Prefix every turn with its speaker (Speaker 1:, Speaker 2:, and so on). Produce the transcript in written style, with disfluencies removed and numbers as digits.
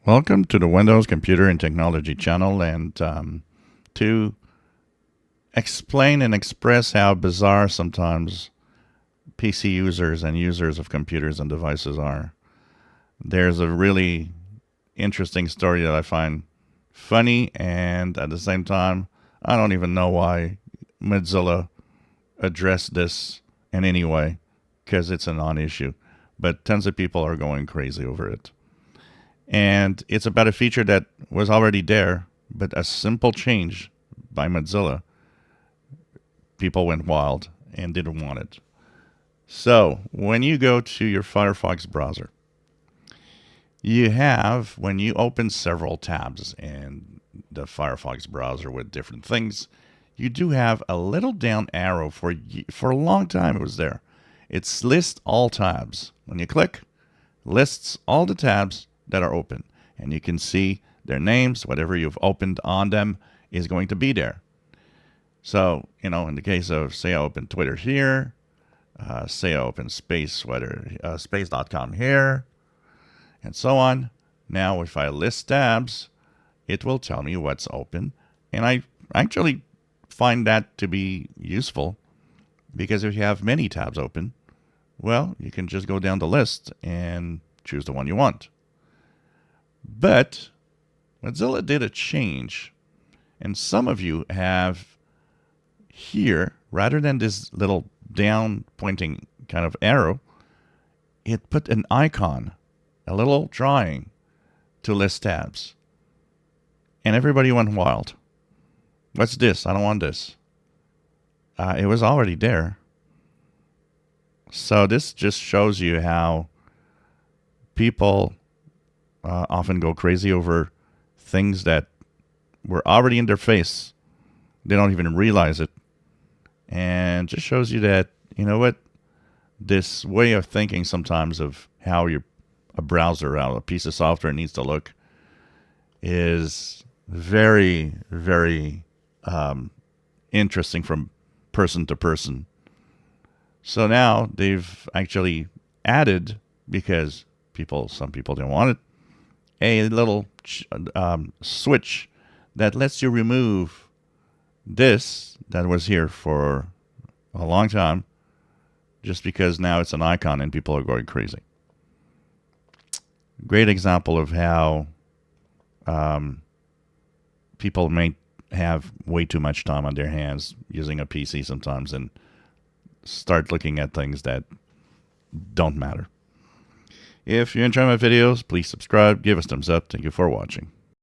Speaker 1: Welcome to the Windows Computer and Technology channel, and to explain and express how bizarre sometimes PC users and users of computers and devices are. There's a really interesting story that I find funny, and at the same time, I don't even know why Mozilla addressed this in any way, because it's a non-issue. But tons of people are going crazy over it. And it's about a feature that was already there, but a simple change by Mozilla, people went wild and didn't want it. So when you go to your Firefox browser, you have, when you open several tabs in the Firefox browser with different things, you do have a little down arrow for a long time it was there. It's list all tabs. When you click, lists all the tabs that are open, and you can see their names. Whatever you've opened on them is going to be there. So, in the case of, say I open Twitter here, say I open space.com here, and so on. Now, if I list tabs, it will tell me what's open, and I actually find that to be useful, because if you have many tabs open, well, you can just go down the list and choose the one you want. But Mozilla did a change, and some of you have here, rather than this little down pointing kind of arrow, it put an icon, a little drawing to list tabs. And everybody went wild. What's this? I don't want this. It was already there. So this just shows you how people often go crazy over things that were already in their face. They don't even realize it. And just shows you that, this way of thinking sometimes of how a browser, how a piece of software needs to look is very, very interesting from person to person. So now they've actually added, because some people don't want it, a little switch that lets you remove this that was here for a long time, just because now it's an icon and people are going crazy. Great example of how people may have way too much time on their hands using a PC sometimes and start looking at things that don't matter. If you enjoy my videos, please subscribe, give us a thumbs up. Thank you for watching.